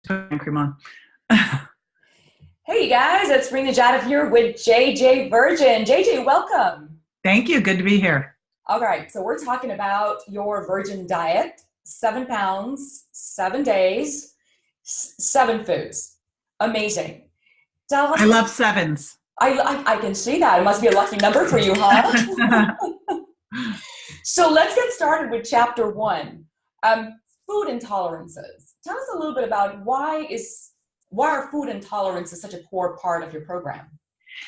Cream on. Hey you guys, it's Rena Jadov here with JJ Virgin. JJ, welcome. Thank you. Good to be here. All right, so we're talking about your Virgin diet, 7 pounds, 7 days, 7 foods. Amazing. Tell us. I love sevens. I can see that. It must be a lucky number for you, huh? So let's get started with chapter 1. Food intolerances. Tell us a little bit about why are food intolerances such a core part of your program?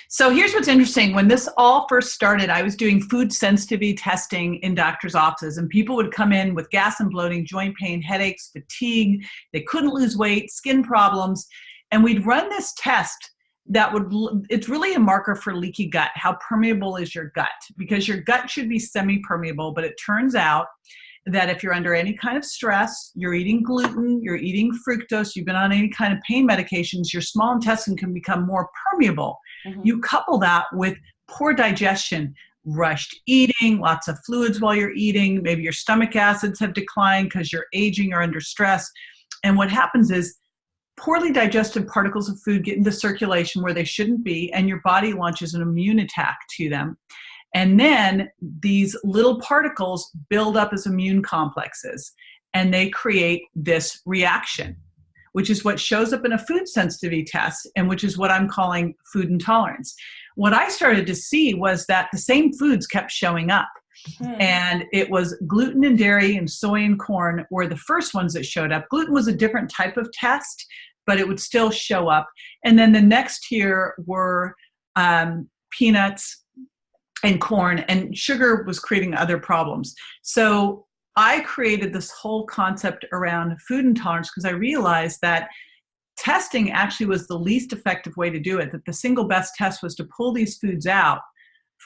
So here's what's interesting. When this all first started, I was doing food sensitivity testing in doctors' offices, and people would come in with gas and bloating, joint pain, headaches, fatigue. They couldn't lose weight, skin problems. And we'd run this test it's really a marker for leaky gut. How permeable is your gut? Because your gut should be semi-permeable, but it turns out that if you're under any kind of stress, you're eating gluten, you're eating fructose, you've been on any kind of pain medications, your small intestine can become more permeable. Mm-hmm. You couple that with poor digestion, rushed eating, lots of fluids while you're eating, maybe your stomach acids have declined because you're aging or under stress. And what happens is poorly digested particles of food get into circulation where they shouldn't be, and your body launches an immune attack to them. And then these little particles build up as immune complexes, and they create this reaction, which is what shows up in a food sensitivity test, and which is what I'm calling food intolerance. What I started to see was that the same foods kept showing up. And it was gluten and dairy and soy and corn were the first ones that showed up. Gluten was a different type of test, but it would still show up. And then the next tier were peanuts and corn, and sugar was creating other problems. So I created this whole concept around food intolerance because I realized that testing actually was the least effective way to do it, that the single best test was to pull these foods out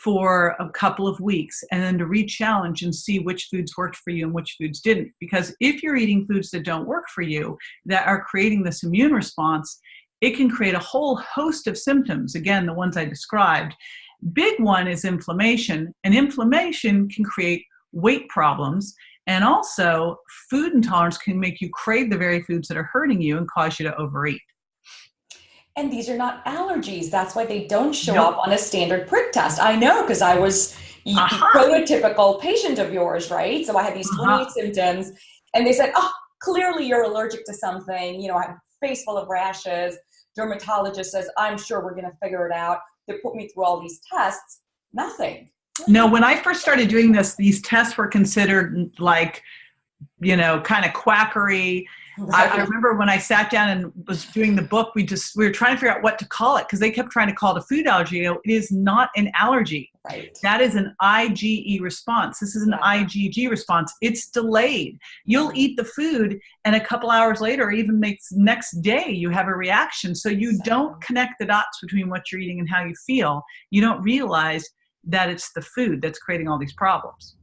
for a couple of weeks and then to re-challenge and see which foods worked for you and which foods didn't. Because if you're eating foods that don't work for you, that are creating this immune response, it can create a whole host of symptoms. Again, the ones I described. Big one is inflammation, and inflammation can create weight problems. And also, food intolerance can make you crave the very foods that are hurting you and cause you to overeat. And these are not allergies. That's why they don't show up on a standard prick test. I know, because I was a prototypical patient of yours, right? So I had these 28 symptoms, and they said, oh, clearly you're allergic to something. You know, I have a face full of rashes. Dermatologist says, I'm sure we're going to figure it out. They put me through all these tests. Nothing. No, when I first started doing this, these tests were considered like, you know, kind of quackery. Right. I remember when I sat down and was doing the book, we were trying to figure out what to call it because they kept trying to call it a food allergy. You know, it is not an allergy. Right. That is an IgE response. This is an IgG response. It's delayed. You'll eat the food and a couple hours later, or even next day, you have a reaction. So you don't connect the dots between what you're eating and how you feel. You don't realize that it's the food that's creating all these problems.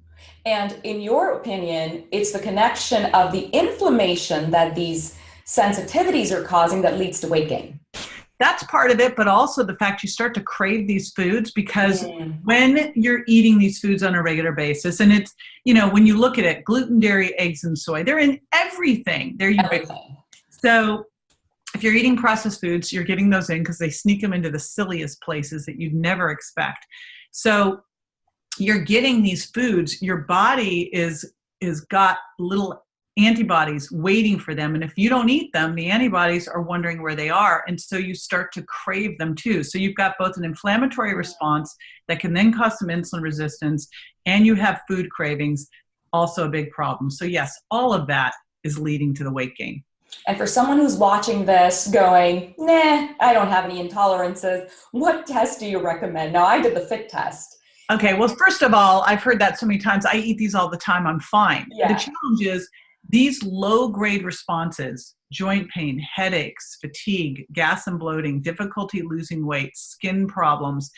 And in your opinion, it's the connection of the inflammation that these sensitivities are causing that leads to weight gain. That's part of it, but also the fact you start to crave these foods because when you're eating these foods on a regular basis, and it's, you know, when you look at it, gluten, dairy, eggs, and soy, they're in everything. They're ubiquitous. So if you're eating processed foods, you're getting those in because they sneak them into the silliest places that you'd never expect. So you're getting these foods, your body is got little antibodies waiting for them. And if you don't eat them, the antibodies are wondering where they are. And so you start to crave them too. So you've got both an inflammatory response that can then cause some insulin resistance, and you have food cravings, also a big problem. So yes, all of that is leading to the weight gain. And for someone who's watching this going, nah, I don't have any intolerances, what test do you recommend? Now, I did the FIT test. Okay, well, first of all, I've heard that so many times. I eat these all the time. I'm fine. Yeah. The challenge is these low-grade responses, joint pain, headaches, fatigue, gas and bloating, difficulty losing weight, skin problems,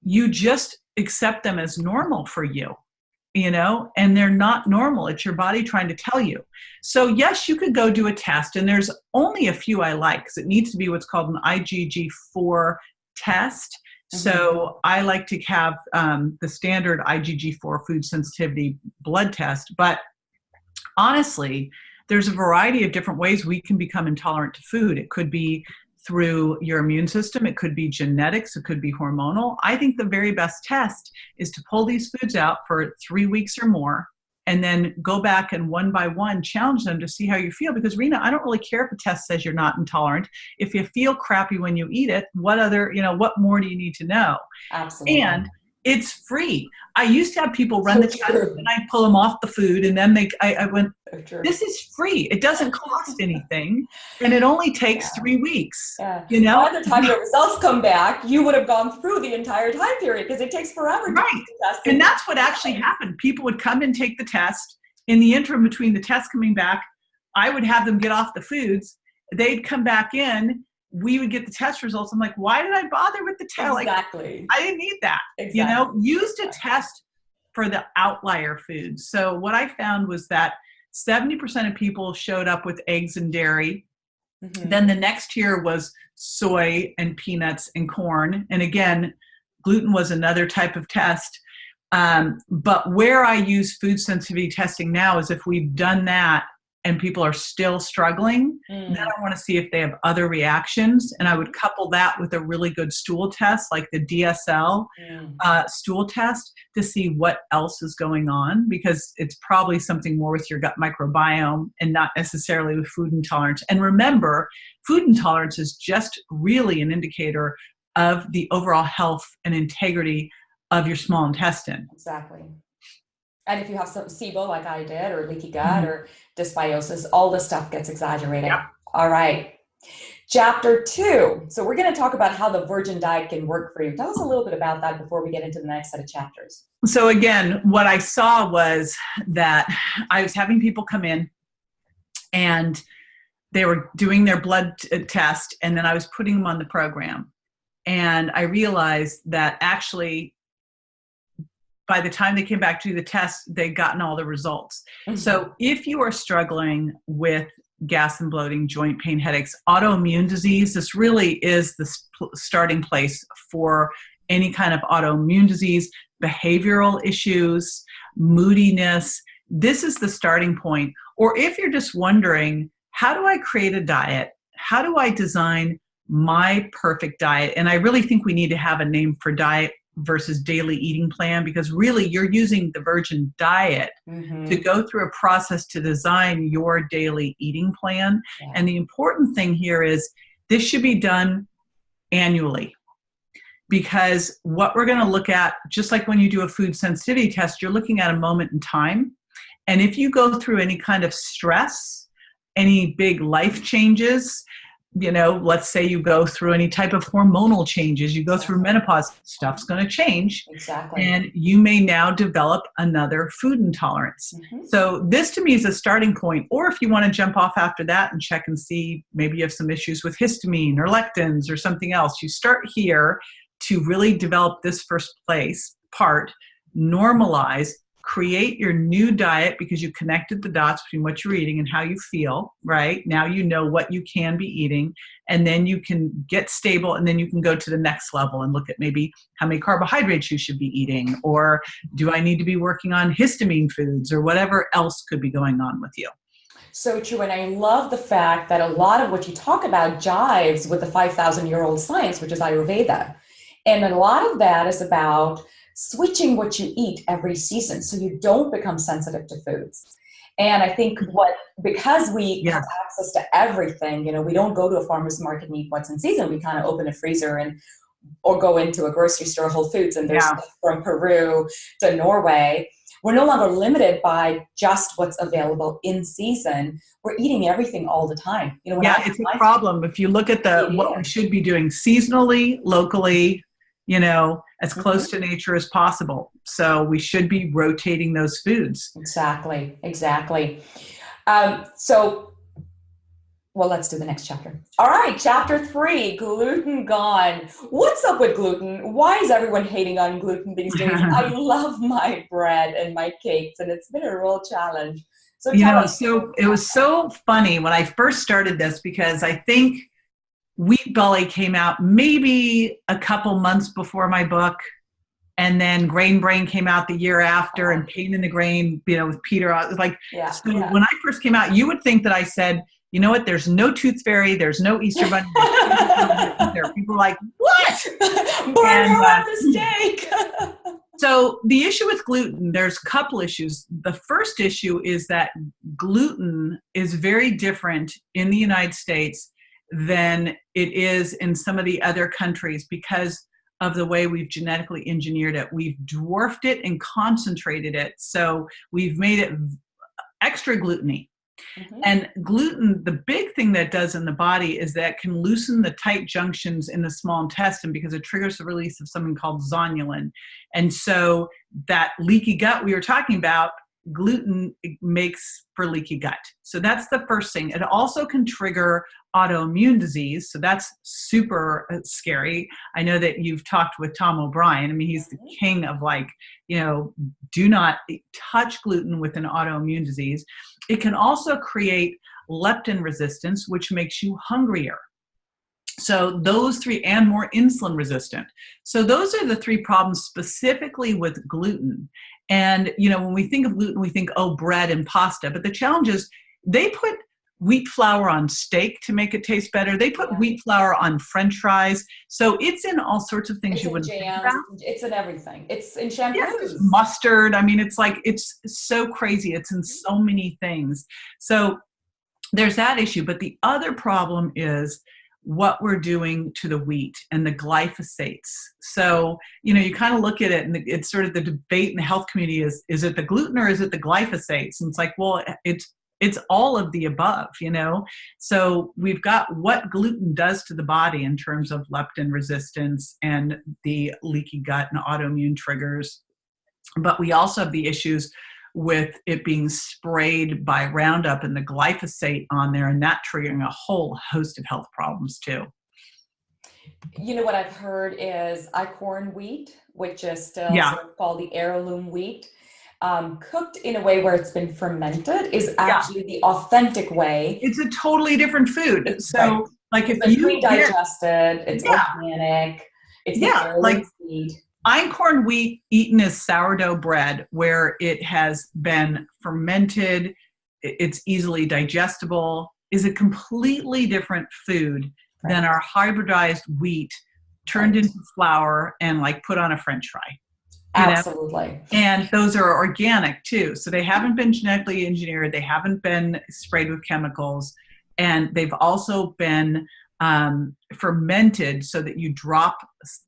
you just accept them as normal for you, you know, and they're not normal. It's your body trying to tell you. So yes, you could go do a test, and there's only a few I like because it needs to be what's called an IgG4 test. So I like to have the standard IgG4 food sensitivity blood test. But honestly, there's a variety of different ways we can become intolerant to food. It could be through your immune system. It could be genetics. It could be hormonal. I think the very best test is to pull these foods out for 3 weeks or more, and then go back and one by one challenge them to see how you feel. Because Rena, I don't really care if a test says you're not intolerant. If you feel crappy when you eat it, what more do you need to know? Absolutely. And it's free. I used to have people run the test and I'd pull them off the food, and then I went, this is free. It doesn't cost anything, and it only takes 3 weeks. Yeah. You know, by the time your results come back, you would have gone through the entire time period, because it takes forever to right. test. And that's what actually happened. People would come and take the test. In the interim between the test coming back, I would have them get off the foods. They'd come back in. We would get the test results. I'm like, why did I bother with the test? Exactly. Like, I didn't need that. Exactly. You know, used a test for the outlier foods. So what I found was that 70% of people showed up with eggs and dairy. Mm-hmm. Then the next tier was soy and peanuts and corn. And again, gluten was another type of test. But where I use food sensitivity testing now is if we've done that and people are still struggling, then I want to see if they have other reactions. And I would couple that with a really good stool test, like the DSL stool test, to see what else is going on, because it's probably something more with your gut microbiome and not necessarily with food intolerance. And remember, food intolerance is just really an indicator of the overall health and integrity of your small intestine. Exactly. And if you have some SIBO like I did, or leaky gut or dysbiosis, all this stuff gets exaggerated. Yep. All right. Chapter 2. So we're going to talk about how the virgin diet can work for you. Tell us a little bit about that before we get into the next set of chapters. So again, what I saw was that I was having people come in and they were doing their blood test, and then I was putting them on the program. And I realized that actually, by the time they came back to do the test, they'd gotten all the results. Mm-hmm. So if you are struggling with gas and bloating, joint pain, headaches, autoimmune disease, this really is the starting place for any kind of autoimmune disease, behavioral issues, moodiness. This is the starting point. Or if you're just wondering, how do I create a diet? How do I design my perfect diet? And I really think we need to have a name for diet versus daily eating plan, because really you're using the virgin diet to go through a process to design your daily eating plan. Yeah. And the important thing here is this should be done annually, because what we're going to look at, just like when you do a food sensitivity test, you're looking at a moment in time. And if you go through any kind of stress, any big life changes, you know, let's say you go through any type of hormonal changes, you go through menopause, stuff's going to change. Exactly. And you may now develop another food intolerance. Mm-hmm. So this to me is a starting point. Or if you want to jump off after that and check and see, maybe you have some issues with histamine or lectins or something else, you start here to really develop this first part, normalize, create your new diet, because you connected the dots between what you're eating and how you feel, right? Now you know what you can be eating, and then you can get stable, and then you can go to the next level and look at maybe how many carbohydrates you should be eating, or do I need to be working on histamine foods, or whatever else could be going on with you. So true. And I love the fact that a lot of what you talk about jives with the 5,000-year-old science, which is Ayurveda. And a lot of that is about switching what you eat every season so you don't become sensitive to foods. And I think because we have access to everything, you know, we don't go to a farmer's market and eat what's in season. We kind of open a freezer or go into a grocery store, Whole Foods, and there's stuff from Peru to Norway. We're no longer limited by just what's available in season. We're eating everything all the time. You know, it's a problem. If you look at what we should be doing seasonally, locally, you know, as close to nature as possible. So we should be rotating those foods. Exactly. Let's do the next chapter. All right, chapter 3, gluten gone. What's up with gluten? Why is everyone hating on gluten these days? I love my bread and my cakes, and it's been a real challenge. So it was so funny when I first started this, because I think Wheat Belly came out maybe a couple months before my book, And then Grain Brain came out the year after, and Pain in the Grain, with Peter. I was like, when I first came out, you would think that I said, you know what, there's no Tooth Fairy, there's no Easter Bunny. People are like, what? Burn mistake. So the issue with gluten, there's a couple issues. The first issue is that gluten is very different in the United States than it is in some of the other countries because of the way we've genetically engineered it. We've dwarfed it and concentrated it. So we've made it extra gluten-y. Mm-hmm. And gluten, the big thing that does in the body is that it can loosen the tight junctions in the small intestine because it triggers the release of something called zonulin. And so that leaky gut we were talking about, gluten makes for leaky gut. So that's the first thing. It also can trigger autoimmune disease. So that's super scary. I know that you've talked with Tom O'Brien. I mean, he's the king of do not touch gluten with an autoimmune disease. It can also create leptin resistance, which makes you hungrier. So those three, and more insulin resistant. So those are the three problems specifically with gluten. And, when we think of gluten, we think, bread and pasta. But the challenge is they put wheat flour on steak to make it taste better. They put wheat flour on French fries. So it's in all sorts of things you wouldn't think about. It's in everything. It's in shampoos. Yeah, mustard. I mean, it's so crazy. It's in so many things. So there's that issue. But the other problem is what we're doing to the wheat and the glyphosates. So, you kind of look at it and it's sort of the debate in the health community is it the gluten or is it the glyphosates? And it's like, well, it's all of the above, So we've got what gluten does to the body in terms of leptin resistance and the leaky gut and autoimmune triggers. But we also have the issues with it being sprayed by Roundup and the glyphosate on there, and that triggering a whole host of health problems too. What I've heard is Eichhorn wheat, which is still sort of called the heirloom wheat, cooked in a way where it's been fermented is actually the authentic way. It's a totally different food. So like if you pre-digested, it's organic, it's the heirloom seed. Einkorn wheat eaten as sourdough bread, where it has been fermented, it's easily digestible, is a completely different food than our hybridized wheat turned into flour and put on a French fry. Absolutely. And those are organic too. So they haven't been genetically engineered. They haven't been sprayed with chemicals. And they've also been fermented so that you drop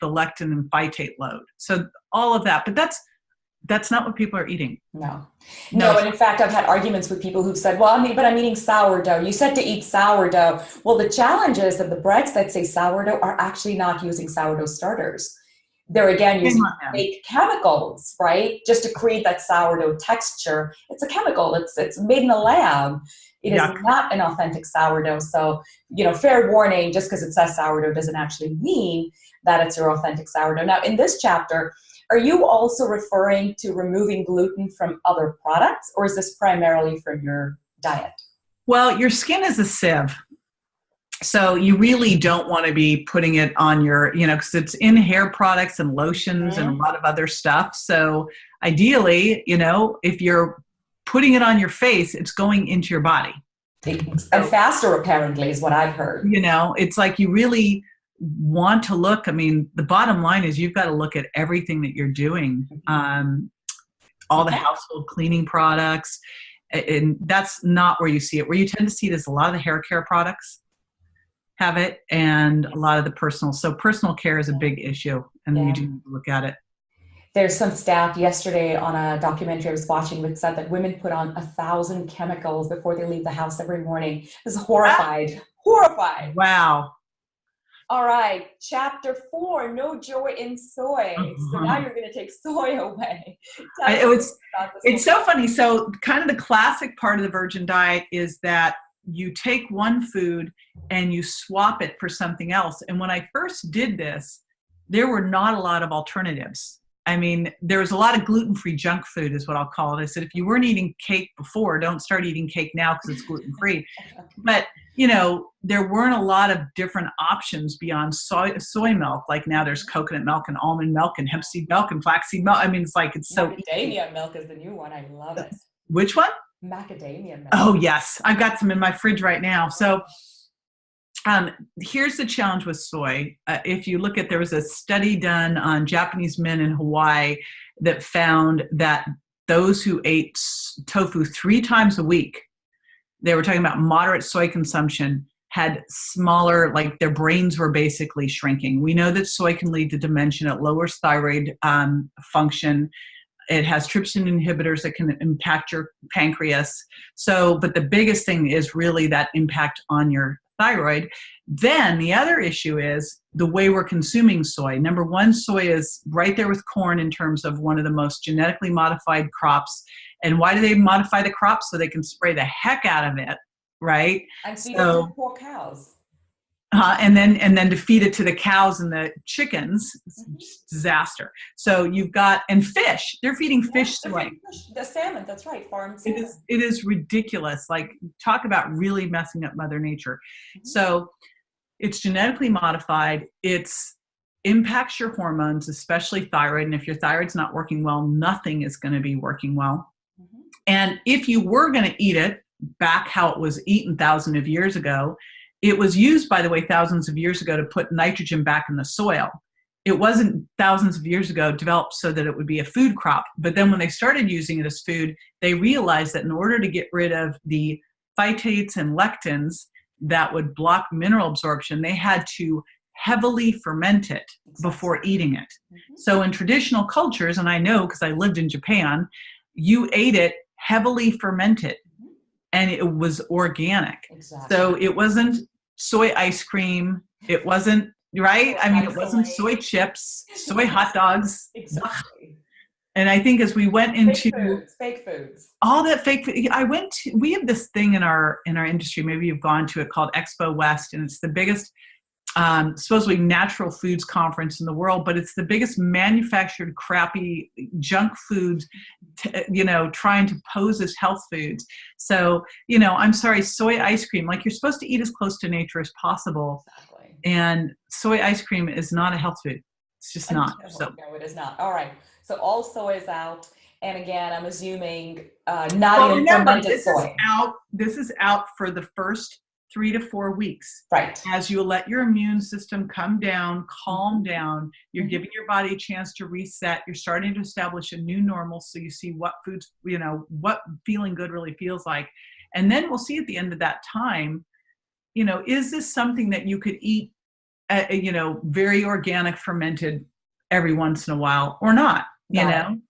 the lectin and phytate load. So all of that, but that's not what people are eating. No. And in fact, I've had arguments with people who've said, well, I'm eating sourdough. You said to eat sourdough. Well, the challenge is that the breads that say sourdough are actually not using sourdough starters. They're again using fake chemicals, right? Just to create that sourdough texture. It's a chemical. It's made in a lab. It is not an authentic sourdough. So, fair warning, just because it says sourdough doesn't actually mean that it's your authentic sourdough. Now, in this chapter, are you also referring to removing gluten from other products, or is this primarily from your diet? Well, your skin is a sieve. So you really don't want to be putting it on your, because it's in hair products and lotions and a lot of other stuff. So ideally, if you're putting it on your face, it's going into your body. And faster, apparently, is what I've heard. It's like you really want to look. I mean, the bottom line is you've got to look at everything that you're doing, all the household cleaning products. And that's not where you see it. Where you tend to see it is a lot of the hair care products have it, and a lot of the personal. So personal care is a big issue, and you do need to look at it. There's some stat yesterday on a documentary I was watching that said that women put on 1,000 chemicals before they leave the house every morning. I was horrified. Horrified. Wow. All right. Chapter 4, no joy in soy. So now you're going to take soy away. It's so funny. So kind of the classic part of the virgin diet is that you take one food and you swap it for something else. And when I first did this, there were not a lot of alternatives. I mean, there was a lot of gluten-free junk food is what I'll call it. I said, if you weren't eating cake before, don't start eating cake now because it's gluten-free. But, you know, there weren't a lot of different options beyond soy milk. Like now there's coconut milk and almond milk and hemp seed milk and flaxseed milk. I mean, it's like, it's so Macadamia milk is the new one. I love it. Which one? Macadamia milk. Oh, yes. I've got some in my fridge right now. So here's the challenge with soy. If you look at, there was a study done on Japanese men in Hawaii that found that those who ate tofu 3 times a week, they were talking about moderate soy consumption, had smaller, like their brains were basically shrinking. We know that soy can lead to dementia. It lowers thyroid function. It has trypsin inhibitors that can impact your pancreas. So, but the biggest thing is really that impact on your thyroid. Then the other issue is the way we're consuming soy. Number one, soy is right there with corn in terms of one of the most genetically modified crops. And why do they modify the crops? So they can spray the heck out of it, right? And feed it to poor cows. And then to feed it to the cows and the chickens, it's disaster. So you've got, and fish, they're feeding fish soy. The salmon, that's right, farm salmon. It is ridiculous. Like, talk about really messing up Mother Nature. So it's genetically modified. It's impacts your hormones, especially thyroid. And if your thyroid's not working well, nothing is going to be working well. And if you were going to eat it back how it was eaten thousands of years ago, it was used, by the way, thousands of years ago to put nitrogen back in the soil. It wasn't thousands of years ago developed so that it would be a food crop. But then when they started using it as food, they realized that in order to get rid of the phytates and lectins that would block mineral absorption, they had to heavily ferment it before eating it. So in traditional cultures, and I know because I lived in Japan, you ate it heavily fermented and it was organic. So it wasn't soy ice cream. It wasn't, right? I mean, it wasn't soy chips, soy hot dogs. Exactly. And I think as we went into fake foods, all that fake food, we have this thing in our industry, maybe you've gone to it, called Expo West, and it's the biggest supposedly natural foods conference in the world, but it's the biggest manufactured crappy junk foods, trying to pose as health foods. So, I'm sorry, soy ice cream, like, you're supposed to eat as close to nature as possible. Exactly. And soy ice cream is not a health food. It's just not. No, it is not. All right. So all soy is out. And again, I'm assuming not even fermented soy. This is out for the first 3 to 4 weeks. Right. As you let your immune system come down, calm down, you're giving your body a chance to reset. You're starting to establish a new normal. So you see what foods, what feeling good really feels like. And then we'll see at the end of that time, is this something that you could eat, very organic, fermented every once in a while or not, And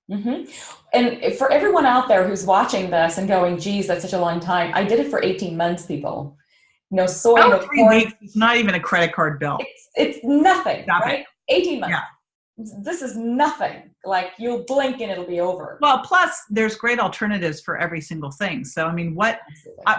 for everyone out there who's watching this and going, geez, that's such a long time. I did it for 18 months, people. No soy, no 3 weeks. It's not even a credit card bill. It's nothing, Stop right? it. 18 months. Yeah. This is nothing. Like, you'll blink and it'll be over. Well, plus there's great alternatives for every single thing. So, I mean,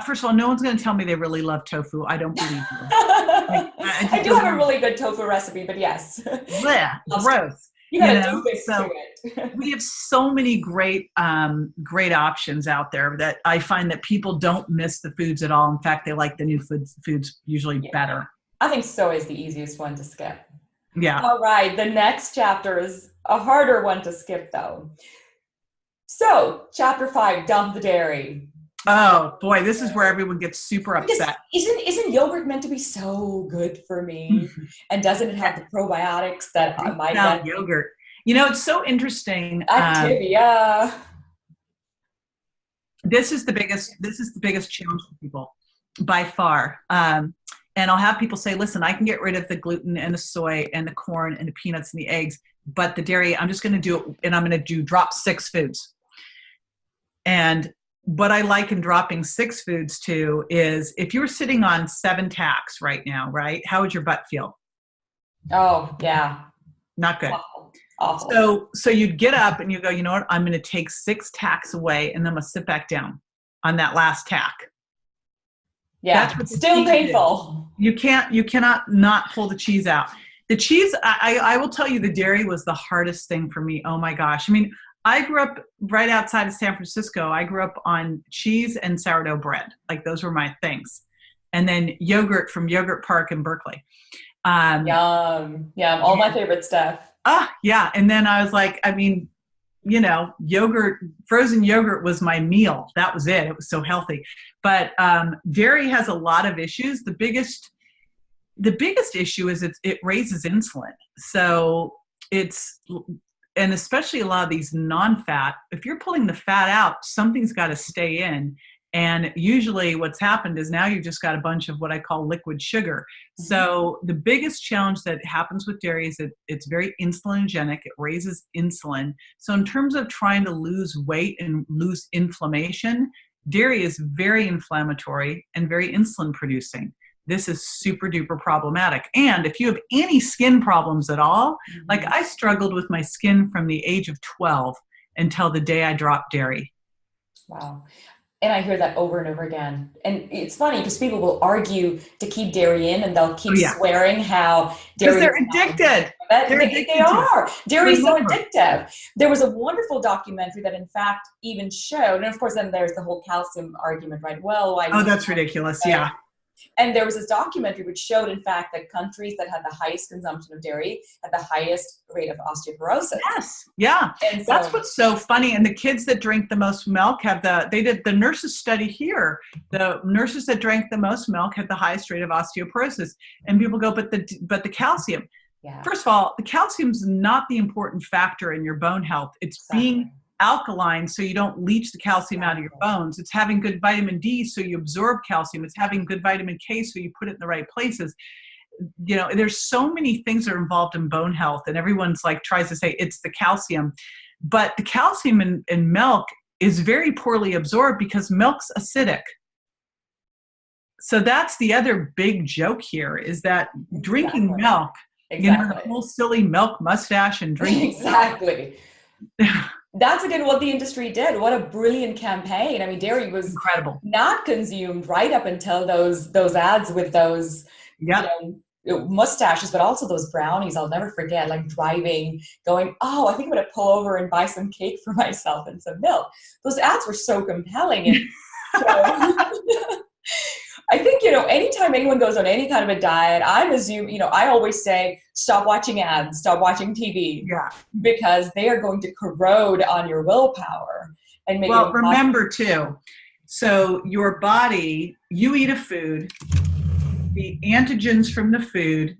first of all, no one's going to tell me they really love tofu. I don't believe you. I do have a really good tofu recipe, but yes. Yeah, gross. You gotta do this to it. We have so many great options out there that I find that people don't miss the foods at all. In fact, they like the new foods usually better. I think soy is the easiest one to skip. Yeah. All right. The next chapter is a harder one to skip, though. So, chapter 5, dump the dairy. Oh boy, this is where everyone gets super upset. Isn't yogurt meant to be so good for me? And doesn't it have the probiotics that I might get? Yogurt. It's so interesting. Activia. This is the biggest challenge for people by far. And I'll have people say, listen, I can get rid of the gluten and the soy and the corn and the peanuts and the eggs, but the dairy, I'm just going to do it, and I'm going to drop 6 foods. And what I like in dropping 6 foods too is, if you were sitting on 7 tacks right now, right? How would your butt feel? Oh, yeah. Not good. Awful. So you'd get up and you go, you know what? I'm going to take 6 tacks away, and then I'm going to sit back down on that last tack. Yeah. That's what's still painful. You cannot not pull the cheese out. The cheese, I will tell you, the dairy was the hardest thing for me. Oh my gosh. I mean, I grew up right outside of San Francisco. I grew up on cheese and sourdough bread. Like those were my things. And then yogurt from Yogurt Park in Berkeley. Yum. All my favorite stuff. Yeah. And then I was like, I mean, yogurt, frozen yogurt was my meal. That was it. It was so healthy. But dairy has a lot of issues. The biggest issue is it raises insulin. So and especially a lot of these non-fat, if you're pulling the fat out, something's got to stay in. And usually what's happened is now you've just got a bunch of what I call liquid sugar. Mm-hmm. So the biggest challenge that happens with dairy is that it's very insulinogenic. It raises insulin. So in terms of trying to lose weight and lose inflammation, dairy is very inflammatory and very insulin producing. This is super duper problematic. And if you have any skin problems at all, like I struggled with my skin from the age of 12 until the day I dropped dairy. Wow. And I hear that over and over again. And it's funny because people will argue to keep dairy in and they'll keep swearing how dairy they're addicted. They are. Dairy is so addictive. There was a wonderful documentary that in fact even showed, and of course then there's the whole calcium argument, right? Well, why? Oh, that's ridiculous. Yeah. And there was this documentary which showed, in fact, that countries that had the highest consumption of dairy had the highest rate of osteoporosis. Yes, yeah. And so, that's what's so funny. And the kids that drink the most milk they did the nurses study here. The nurses that drank the most milk had the highest rate of osteoporosis. And people go, but the calcium. Yeah. First of all, the calcium's not the important factor in your bone health. It's being alkaline so you don't leach the calcium out of your bones. It's having good vitamin D so you absorb calcium. It's having good vitamin K so you put it in the right places. There's so many things that are involved in bone health, and everyone's like tries to say it's the calcium. But the calcium in milk is very poorly absorbed because milk's acidic. So that's the other big joke here is that drinking milk, the whole silly milk mustache and drinking exactly. That's again what the industry did. What a brilliant campaign. I mean, dairy was incredible. Not consumed right up until those ads with those mustaches, but also those brownies. I'll never forget, like driving, going, oh, I think I'm going to pull over and buy some cake for myself and some milk. Those ads were so compelling. And I think, anytime anyone goes on any kind of a diet, I always say, stop watching ads, stop watching TV. Yeah. Because they are going to corrode on your willpower. And make it remember too, so your body, you eat a food, the antigens from the food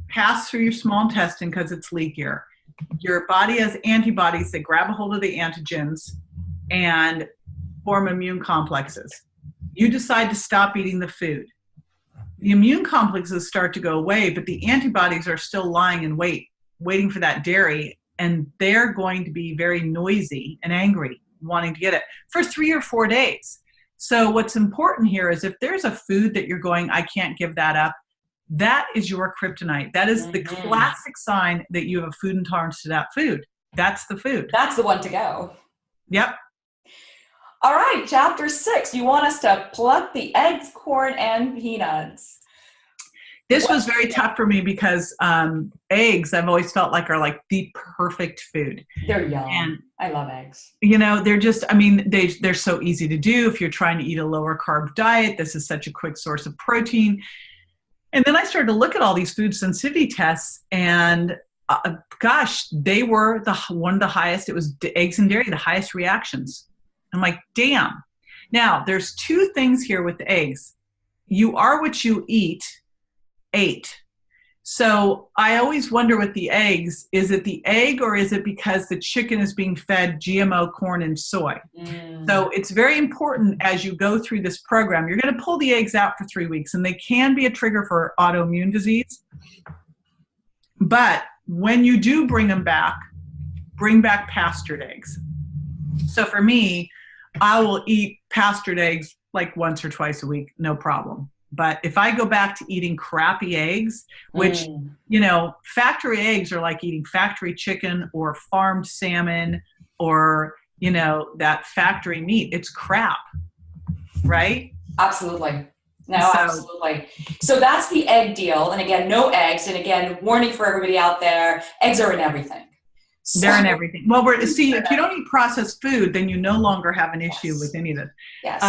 pass through your small intestine because it's leakier. Your body has antibodies that grab a hold of the antigens and form immune complexes. You decide to stop eating the food. The immune complexes start to go away, but the antibodies are still lying in wait, waiting for that dairy, and they're going to be very noisy and angry, wanting to get it for 3 or 4 days. So what's important here is if there's a food that you're going, I can't give that up, that is your kryptonite. That is the classic sign that you have a food intolerance to that food. That's the food. That's the one to go. Yep. All right, chapter 6, you want us to pluck the eggs, corn, and peanuts. This was very tough for me because eggs, I've always felt like are like the perfect food. They're yum. And I love eggs. They're just, they're so easy to do. If you're trying to eat a lower carb diet, this is such a quick source of protein. And then I started to look at all these food sensitivity tests and they were one of the highest. It was eggs and dairy, the highest reactions. I'm like, damn. Now, there's 2 things here with the eggs. You are what you eat. So I always wonder with the eggs, is it the egg or is it because the chicken is being fed GMO corn and soy? So it's very important as you go through this program, you're going to pull the eggs out for 3 weeks and they can be a trigger for autoimmune disease. But when you do bring back pastured eggs. So for me, I will eat pastured eggs like once or twice a week, no problem. But if I go back to eating crappy eggs, which, factory eggs are like eating factory chicken or farmed salmon or, that factory meat, it's crap, right? Absolutely. No, So, absolutely. So that's the egg deal. And again, no eggs. And again, warning for everybody out there, eggs are in everything. So, they're in everything. Well, see, if you don't eat processed food, then you no longer have an issue with any of this. Yes.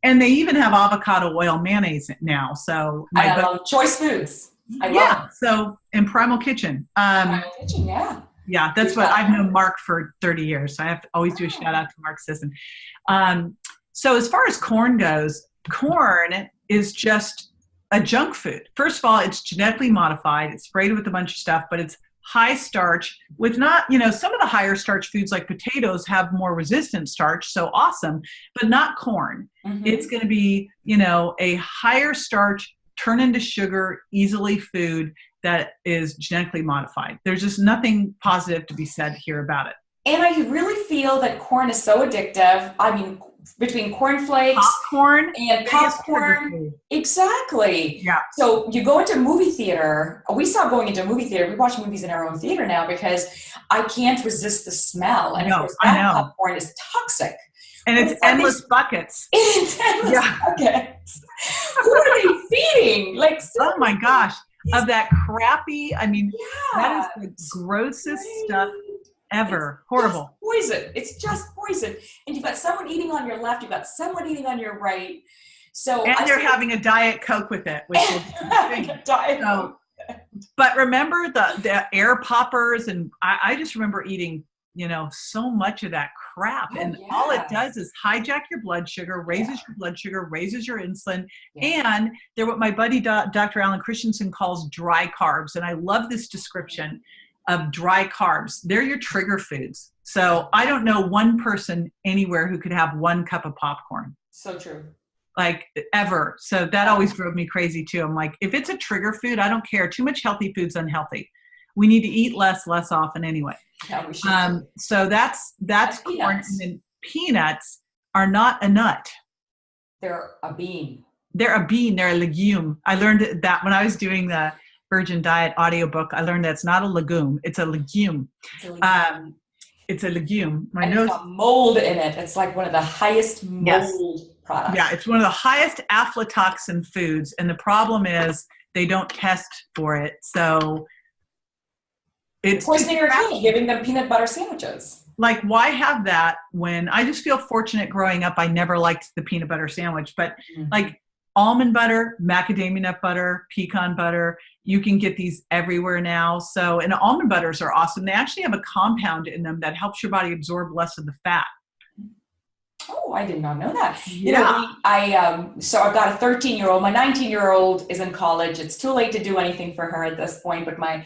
And they even have avocado oil mayonnaise now. So I love Choice Foods. I love it. So in Primal Kitchen. Primal Kitchen, yeah. Yeah, that's what I've known Mark for 30 years. So I have to always do a shout out to Mark Sisson. So as far as corn goes, corn is just a junk food. First of all, it's genetically modified. It's sprayed with a bunch of stuff, but it's high starch with not, some of the higher starch foods like potatoes have more resistant starch. So awesome, but not corn. Mm-hmm. It's going to be, a higher starch, turn into sugar, easily food that is genetically modified. There's just nothing positive to be said here about it. And I really feel that corn is so addictive. I mean, between cornflakes, popcorn, and popcorn. Exactly. Yeah. So you go into a movie theater. We stopped going into a movie theater. We watch movies in our own theater now because I can't resist the smell. And of course, that popcorn is toxic. And it's endless buckets. It's endless buckets. Who are they feeding? Like, oh my gosh. Of that crappy, that is the grossest stuff ever. Horrible. Poison. It's just poison. And you've got someone eating on your left, you've got someone eating on your right. So they're having a Diet Coke with it, which is Diet Coke. But remember the air poppers, and I just remember eating, so much of that crap. And all it does is hijack your blood sugar, raises your blood sugar, raises your insulin. And they're what my buddy Dr. Alan Christensen calls dry carbs. And I love this description of dry carbs. They're your trigger foods. So I don't know one person anywhere who could have 1 cup of popcorn. So true. Like ever. So that always drove me crazy too. I'm like, if it's a trigger food, I don't care. Too much healthy food's unhealthy. We need to eat less often anyway. Yeah, we should. So that's corn. And then peanuts are not a nut. They're a bean. They're a bean. They're a legume. I learned that when I was doing the Virgin Diet audiobook. I learned that it's not a legume. It's a legume. It's a legume. It's got mold in it. It's like one of the highest mold products. Yeah, it's one of the highest aflatoxin foods. And the problem is they don't test for it. So it's poisoning your kids, giving them peanut butter sandwiches. Like, why have that when I just feel fortunate growing up? I never liked the peanut butter sandwich, but like almond butter, macadamia nut butter, pecan butter, you can get these everywhere now. So, and almond butters are awesome. They actually have a compound in them that helps your body absorb less of the fat. Oh, I did not know that. Yeah. So I've got a 13-year-old. My 19-year-old is in college. It's too late to do anything for her at this point, but my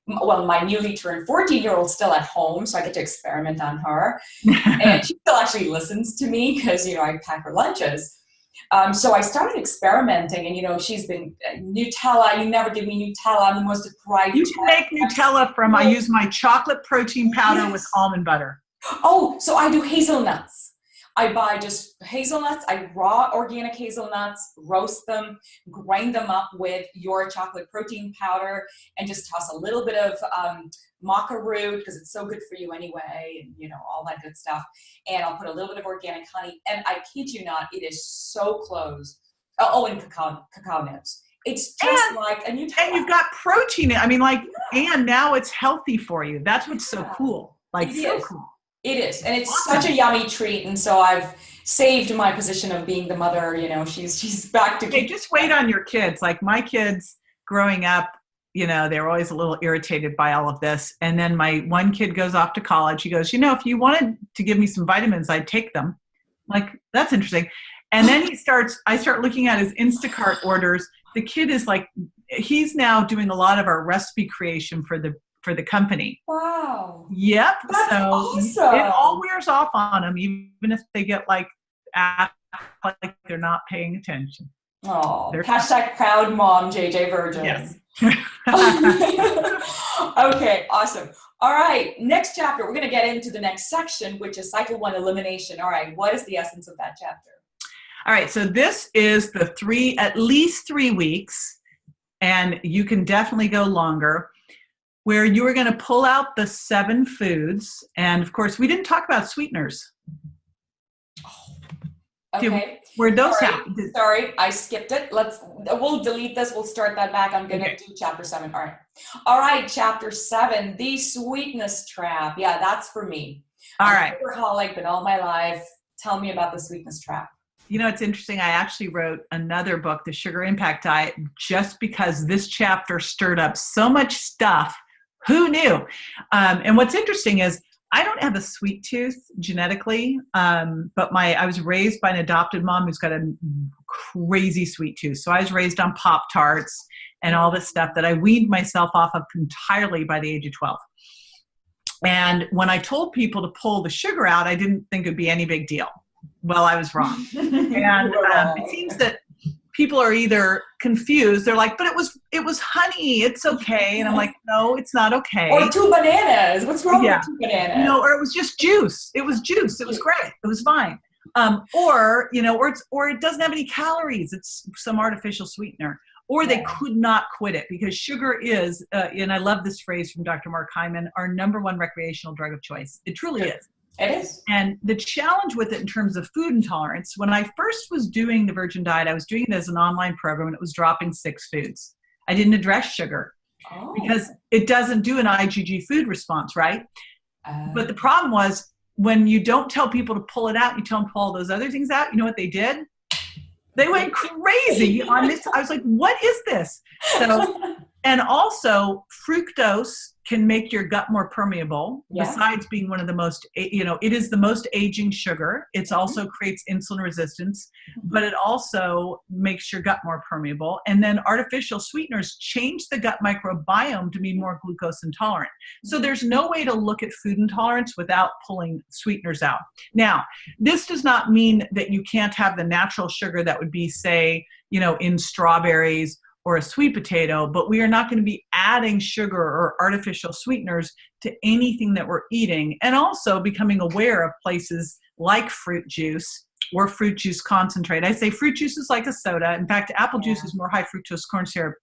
newly turned 14-year-old still at home, so I get to experiment on her. And she still actually listens to me because, I pack her lunches. So I started experimenting, and, she's been Nutella. You never give me Nutella. I'm the most deprived. You can make Nutella from, I use my chocolate protein powder with almond butter. Oh, so I do hazelnuts. I buy just hazelnuts. I raw organic hazelnuts, roast them, grind them up with your chocolate protein powder, and just toss a little bit of maca root because it's so good for you anyway, and all that good stuff. And I'll put a little bit of organic honey, and I kid you not, it is so close. Oh, and cacao nibs. It's just like a Nutella. And you've got protein. And now it's healthy for you. That's what's so cool. Cool. It is. And it's such a yummy treat. And so I've saved my position of being the mother, she's back to. Hey, just wait on your kids. Like my kids growing up, they were always a little irritated by all of this. And then my one kid goes off to college. He goes, if you wanted to give me some vitamins, I'd take them. Like, that's interesting. And then I start looking at his Instacart orders. The kid is like, he's now doing a lot of our recipe creation for the company. Wow. Yep. That's awesome. It all wears off on them, even if they get act like they're not paying attention. Oh, #proud mom, JJ Virgin. Yes. Okay, awesome. All right, next chapter. We're going to get into the next section, which is cycle 1 elimination. All right, what is the essence of that chapter? All right, so this is at least 3 weeks, and you can definitely go longer, where you are going to pull out the 7 foods. And of course, we didn't talk about sweeteners. Okay. Where those happen. Sorry, I skipped it. We'll delete this. We'll start that back. I'm going to do chapter 7. All right. All right. Chapter 7, the sweetness trap. Yeah, that's for me. All right. I'm a sugarholic, but all my life. Tell me about the sweetness trap. You know, it's interesting. I actually wrote another book, The Sugar Impact Diet, just because this chapter stirred up so much stuff. Who knew? And what's interesting is I don't have a sweet tooth genetically, but I was raised by an adopted mom who's got a crazy sweet tooth. So I was raised on Pop-Tarts and all this stuff that I weaned myself off of entirely by the age of 12. And when I told people to pull the sugar out, I didn't think it'd be any big deal. Well, I was wrong. And it seems that people are either confused. They're like, but it was honey. It's okay. And I'm like, no, it's not okay. Or 2 bananas. What's wrong with 2 bananas? No, or it was just juice. It was juice. It was great. It was fine. Or it doesn't have any calories. It's some artificial sweetener. Or they could not quit it because sugar is, and I love this phrase from Dr. Mark Hyman, our number 1 recreational drug of choice. It truly is. It is. And the challenge with it in terms of food intolerance, when I first was doing the Virgin Diet, I was doing it as an online program and it was dropping 6 foods. I didn't address sugar because it doesn't do an IgG food response, right? But the problem was when you don't tell people to pull it out, you tell them to pull all those other things out, you know what they did? They went crazy on this. I was like, what is this? So, and also fructose can make your gut more permeable, besides being one of the most, it is the most aging sugar. It also creates insulin resistance, but it also makes your gut more permeable. And then artificial sweeteners change the gut microbiome to be more glucose intolerant. So there's no way to look at food intolerance without pulling sweeteners out. Now, this does not mean that you can't have the natural sugar that would be, say, in strawberries or a sweet potato, but we are not going to be adding sugar or artificial sweeteners to anything that we're eating. And also becoming aware of places like fruit juice or fruit juice concentrate. I say fruit juice is like a soda. In fact, apple juice is more high fructose corn syrup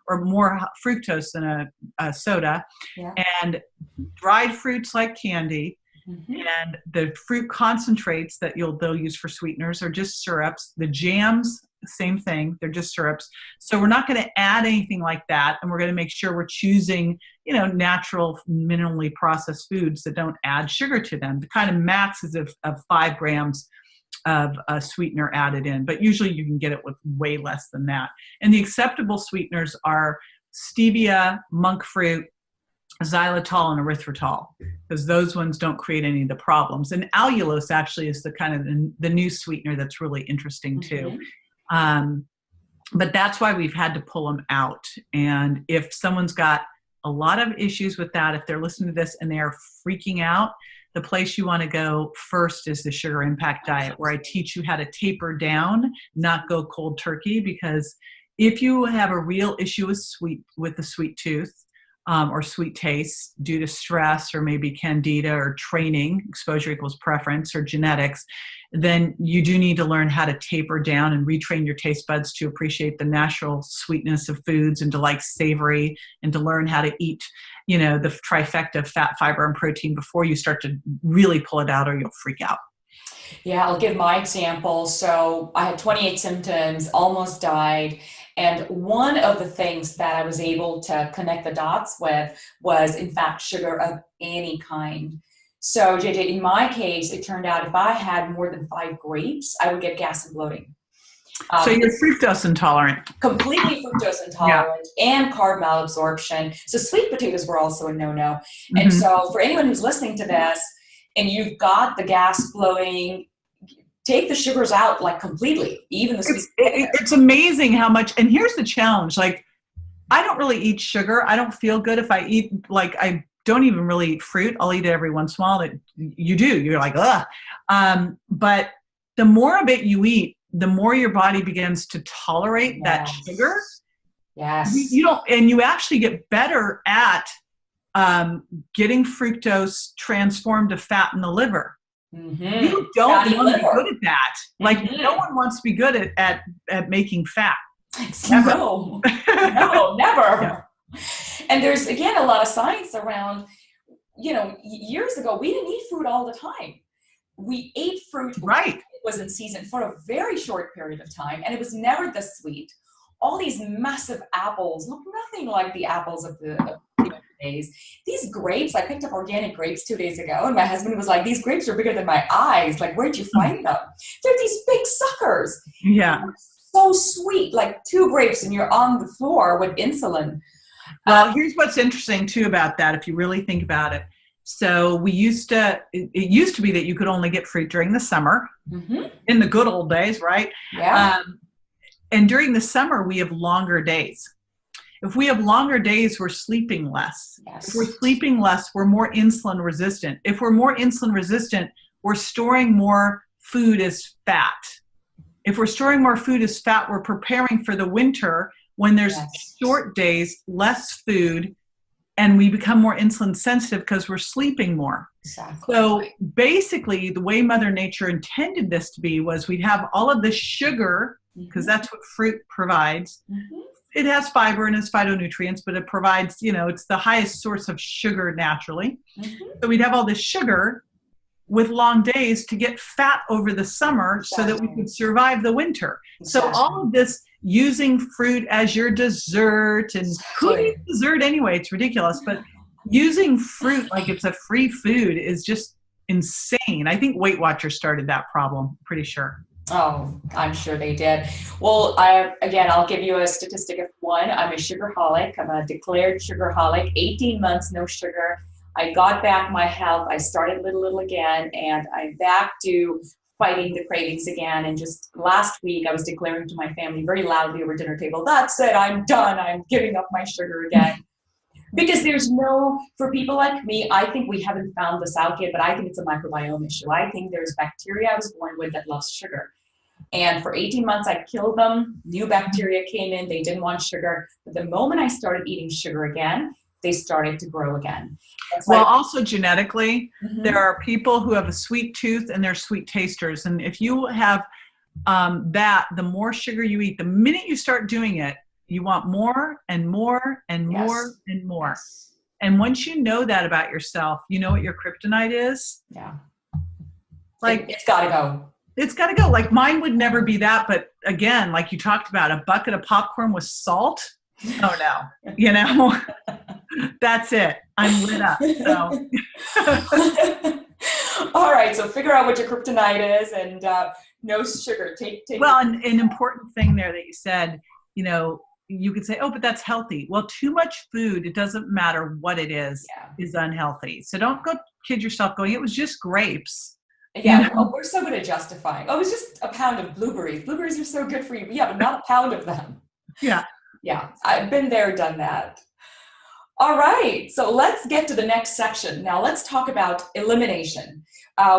or more fructose than a soda. Yeah. And dried fruits like candy. And the fruit concentrates that they'll use for sweeteners are just syrups. The jams, same thing, they're just syrups. So we're not going to add anything like that, and we're going to make sure we're choosing, natural, minimally processed foods that don't add sugar to them. The kind of max is of 5 grams of a sweetener added in, but usually you can get it with way less than that. And the acceptable sweeteners are stevia, monk fruit, xylitol, and erythritol, because those ones don't create any of the problems. And allulose actually is the kind of the new sweetener that's really interesting too. But that's why we've had to pull them out. And if someone's got a lot of issues with that, if they're listening to this and they are freaking out, the place you want to go first is the Sugar Impact Diet, where I teach you how to taper down, not go cold turkey. Because if you have a real issue with the sweet tooth, or sweet taste due to stress or maybe candida or training, exposure equals preference, or genetics, then you do need to learn how to taper down and retrain your taste buds to appreciate the natural sweetness of foods and to like savory, and to learn how to eat, the trifecta of fat, fiber, and protein before you start to really pull it out, or you'll freak out. Yeah, I'll give my example. So I had 28 symptoms, almost died. And one of the things that I was able to connect the dots with was, in fact, sugar of any kind. So, JJ, in my case, it turned out if I had more than 5 grapes, I would get gas and bloating. So you're fructose intolerant. Completely fructose intolerant and carb malabsorption. So sweet potatoes were also a no-no. And so for anyone who's listening to this and you've got the gas, bloating, take the sugars out like completely, even the sweet potatoes. It's amazing how much, and here's the challenge. Like, I don't really eat sugar. I don't feel good if I eat, I don't even really eat fruit. I'll eat it every once in a while. You do. You're like, ugh. But the more of it you eat, the more your body begins to tolerate that sugar. Yes. You don't, and you actually get better at getting fructose transformed to fat in the liver. You don't want to be good at that. Like, no one wants to be good at making fat. Never. No, never. Yeah. And there's, again, a lot of science around, years ago, we didn't eat fruit all the time. We ate fruit. Right. was in season for a very short period of time, and it was never this sweet. All these massive apples look nothing like the apples of the days. These grapes, I picked up organic grapes 2 days ago, and my husband was like, these grapes are bigger than my eyes. Like, where'd you find them? They're these big suckers. Yeah. So sweet, like 2 grapes and you're on the floor with insulin. Well, here's what's interesting too about that, if you really think about it. So it used to be that you could only get fruit during the summer, in the good old days, right? Yeah. And during the summer, we have longer days. If we have longer days, we're sleeping less. Yes. If we're sleeping less, we're more insulin resistant. If we're more insulin resistant, we're storing more food as fat. If we're storing more food as fat, we're preparing for the winter when there's short days, less food, and we become more insulin sensitive because we're sleeping more. Exactly. So basically, the way Mother Nature intended this to be was we'd have all of the sugar, because that's what fruit provides. It has fiber and it's phytonutrients, but it provides, it's the highest source of sugar naturally. So we'd have all this sugar with long days to get fat over the summer so that we could survive the winter. So all of this using fruit as your dessert, and who eats dessert anyway? It's ridiculous. But using fruit like it's a free food is just insane. I think Weight Watchers started that problem, pretty sure. Oh, I'm sure they did. Well, I'll give you a statistic of one. I'm a sugarholic. I'm a declared sugarholic. 18 months, no sugar. I got back my health. I started little again, and I'm back to fighting the cravings again. And just last week, I was declaring to my family very loudly over dinner table, that's it, I'm done. I'm giving up my sugar again. Because for people like me, I think we haven't found this out yet, but I think it's a microbiome issue. I think there's bacteria I was born with that loves sugar. And for 18 months, I killed them. New bacteria came in. They didn't want sugar. But the moment I started eating sugar again, they started to grow again. Well, also genetically, there are people who have a sweet tooth and they're sweet tasters. And if you have the more sugar you eat, the minute you start doing it, you want more and more and more and more. Yes. And once you know that about yourself, you know what your kryptonite is? Yeah. Like, it's got to go. It's got to go. Like, mine would never be that. But again, like you talked about, a bucket of popcorn with salt. Oh no, that's it. I'm lit up. So. All right. So figure out what your kryptonite is, and no sugar. Take. Well, an important thing there that you said, you could say, oh, but that's healthy. Well, too much food, it doesn't matter what it is unhealthy. So don't go kid yourself going, it was just grapes. Yeah, we're so good at justifying. Oh, it was just a pound of blueberries. Blueberries are so good for you. Yeah, but not a pound of them. Yeah. Yeah, I've been there, done that. All right, so let's get to the next section. Now let's talk about elimination,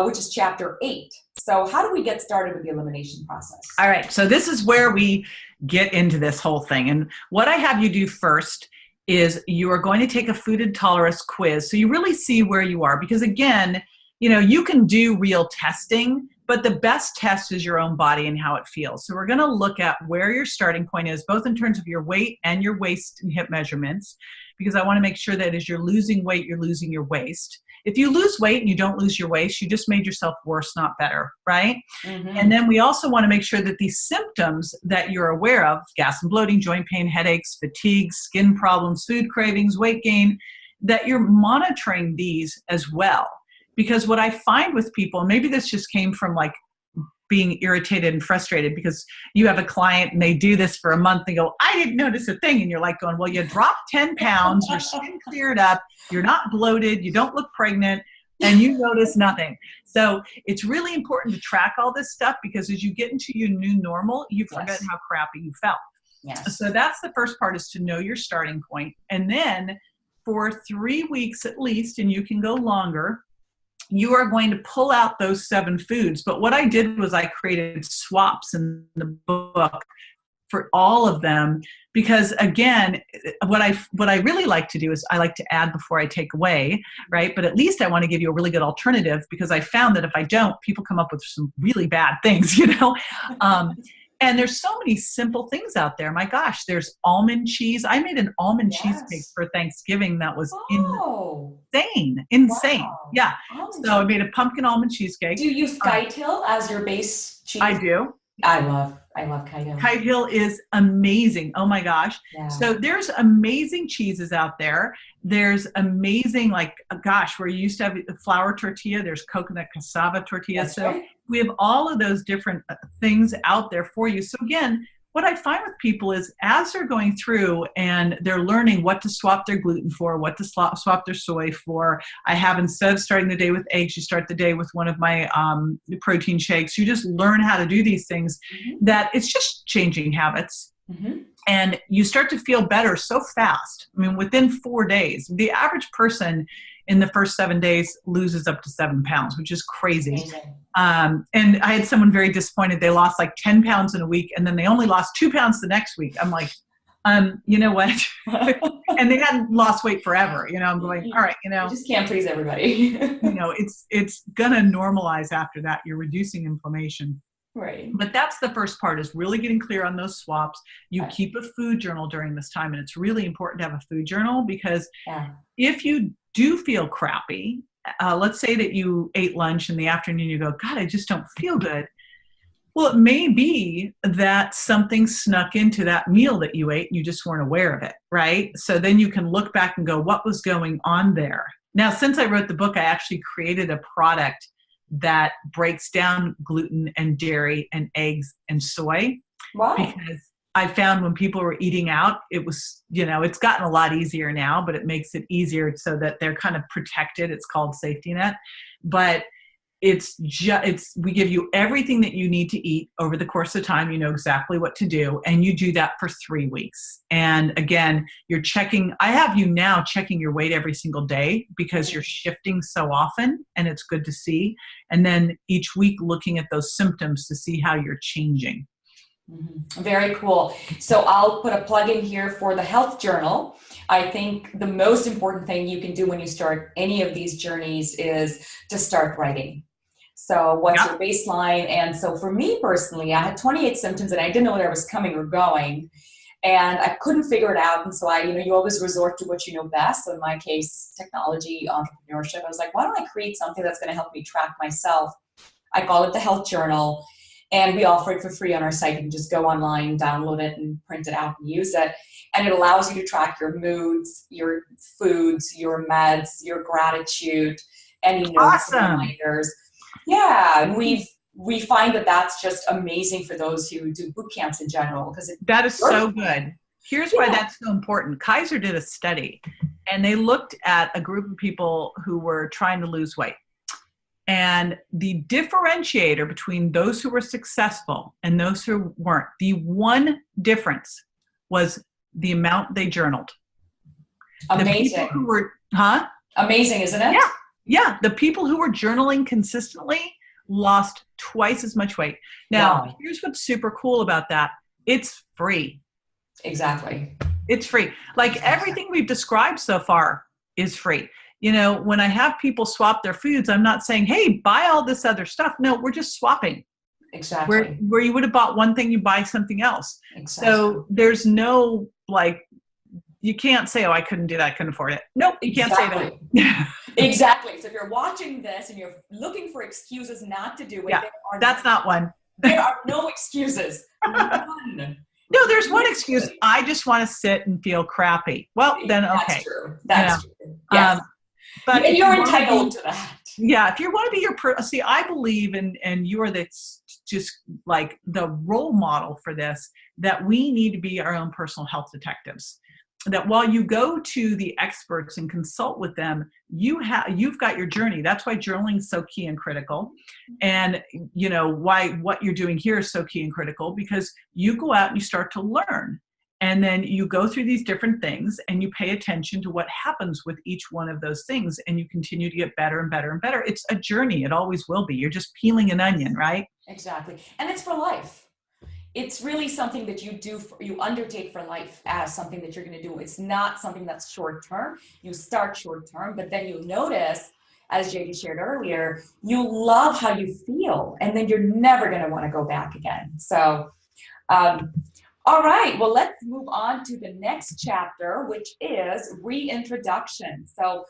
which is chapter 8. So how do we get started with the elimination process? All right, so this is where we get into this whole thing. And what I have you do first is you are going to take a food intolerance quiz. So you really see where you are, because again, you can do real testing, but the best test is your own body and how it feels. So we're going to look at where your starting point is, both in terms of your weight and your waist and hip measurements, because I want to make sure that as you're losing weight, you're losing your waist. If you lose weight and you don't lose your waist, you just made yourself worse, not better, right? And then we also want to make sure that these symptoms that you're aware of, gas and bloating, joint pain, headaches, fatigue, skin problems, food cravings, weight gain, that you're monitoring these as well. Because what I find with people, maybe this just came from like being irritated and frustrated, because you have a client and they do this for a month and go, I didn't notice a thing. And you're like going, well, you dropped 10 pounds, your skin cleared up, you're not bloated, you don't look pregnant, and you notice nothing. So it's really important to track all this stuff, because as you get into your new normal, you forget how crappy you felt. Yes. So that's the first part, is to know your starting point. And then for 3 weeks at least, and you can go longer, you are going to pull out those 7 foods. But what I did was I created swaps in the book for all of them, because again, what I really like to do is I like to add before I take away, right? But at least I want to give you a really good alternative, because I found that if I don't, people come up with some really bad things, And there's so many simple things out there. My gosh, there's almond cheese. I made an almond cheesecake for Thanksgiving that was insane. Wow. Yeah. So I made a pumpkin almond cheesecake. Do you use Kite Hill as your base cheese? I do. I love Kite Hill. Kite Hill is amazing. Oh my gosh. Yeah. So there's amazing cheeses out there. There's amazing, like, gosh, where you used to have a flour tortilla, there's coconut cassava tortilla. That's so right. We have all of those different things out there for you. So again, what I find with people is as they're going through and they're learning what to swap their gluten for, what to swap their soy for. I have, instead of starting the day with eggs, you start the day with one of my protein shakes. You just learn how to do these things, that it's just changing habits. And you start to feel better so fast. I mean, within 4 days, the average person in the first 7 days loses up to 7 pounds, which is crazy. And I had someone very disappointed. They lost like 10 pounds in a week, and then they only lost 2 pounds the next week. I'm like, you know what? And they hadn't lost weight forever. You know, I'm going, all right, you know. You just can't please everybody. You know, it's going to normalize after that. You're reducing inflammation. Right. But that's the first part, is really getting clear on those swaps. You keep a food journal during this time, and it's really important to have a food journal, because if you do feel crappy, let's say that you ate lunch in the afternoon, you go, God, I just don't feel good. Well, it may be that something snuck into that meal that you ate and you just weren't aware of it, right? So then you can look back and go, what was going on there? Now, since I wrote the book, I actually created a product that breaks down gluten and dairy and eggs and soy. Wow. Because I found when people were eating out, it was, you know, it's gotten a lot easier now, but it makes it easier so that they're kind of protected. It's called safety net. But we give you everything that you need to eat over the course of time. You know exactly what to do, and you do that for 3 weeks. And again, I have you now checking your weight every single day, because you're shifting so often, and it's good to see. And then each week looking at those symptoms to see how you're changing. Very cool. So I'll put a plug in here for the health journal. I think the most important thing you can do when you start any of these journeys is to start writing. So what's your baseline? And so for me personally, I had 28 symptoms and I didn't know where I was coming or going, and I couldn't figure it out. And so you always resort to what you know best. So in my case, technology, entrepreneurship. I was like, why don't I create something that's going to help me track myself? I call it the health journal. And we offer it for free on our site. You can just go online, download it, and print it out and use it. And it allows you to track your moods, your foods, your meds, your gratitude, any notes and reminders. Yeah, and we find that that's just amazing for those who do boot camps in general. That is so good. Here's why that's so important. Kaiser did a study, and they looked at a group of people who were trying to lose weight. And the differentiator between those who were successful and those who weren't, the one difference was the amount they journaled. Amazing. The people who were, Amazing, isn't it? Yeah. The people who were journaling consistently lost twice as much weight. Now, here's what's super cool about that. It's free. Exactly. It's free. Like everything we've described so far is free. You know, when I have people swap their foods, I'm not saying, hey, buy all this other stuff. No, we're just swapping. Exactly. Where you would have bought one thing, you buy something else. Exactly. So there's no, like, you can't say, oh, I couldn't do that, I couldn't afford it. Nope, you can't say that. Exactly. So if you're watching this and you're looking for excuses not to do it, that's not one. There are no excuses. None. No, there's one excuse. I just want to sit and feel crappy. Well, then, okay. That's true. That's true. Yes. But and you're entitled to that. Yeah, if you want to be see, I believe and you are just like the role model for this, that we need to be our own personal health detectives. That while you go to the experts and consult with them, you've got your journey. That's why journaling is so key and critical. And you know why what you're doing here is so key and critical, because you go out and you start to learn. And then you go through these different things and you pay attention to what happens with each one of those things, and you continue to get better and better and better. It's a journey. It always will be. You're just peeling an onion, right? Exactly. And it's for life. It's really something that you undertake for life as something that you're going to do. It's not something that's short term. You start short term, but then you notice, as JD shared earlier, you love how you feel, and then you're never going to want to go back again. So All right, well, let's move on to the next chapter, which is reintroduction. So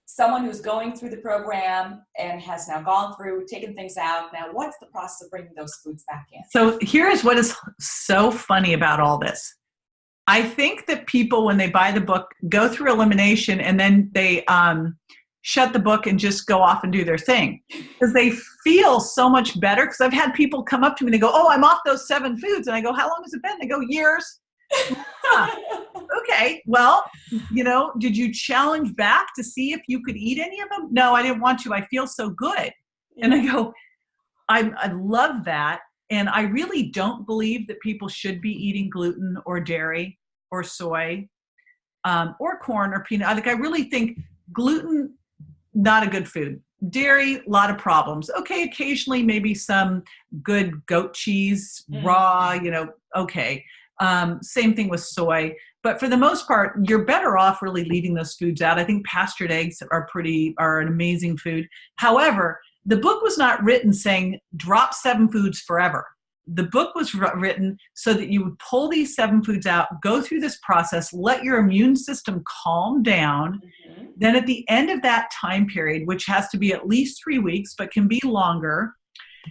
someone who's going through the program and has now gone through, taken things out. Now, what's the process of bringing those foods back in? So here's what is so funny about all this. I think that people, when they buy the book, go through elimination and then they shut the book and just go off and do their thing because they feel so much better. Because I've had people come up to me and they go, oh, I'm off those 7 foods. And I go, how long has it been? They go, years. Okay, well, did you challenge back to see if you could eat any of them? No, I didn't want to. I feel so good. Yeah. And I go, I love that. And I really don't believe that people should be eating gluten or dairy or soy or corn or peanut. I really think gluten, not a good food. Dairy, a lot of problems. Okay, occasionally maybe some good goat cheese, raw, okay. Same thing with soy. But for the most part, you're better off really leaving those foods out. I think pastured eggs are an amazing food. However, the book was not written saying drop 7 foods forever. The book was written so that you would pull these 7 foods out, go through this process, let your immune system calm down. Mm-hmm. Then at the end of that time period, which has to be at least 3 weeks, but can be longer,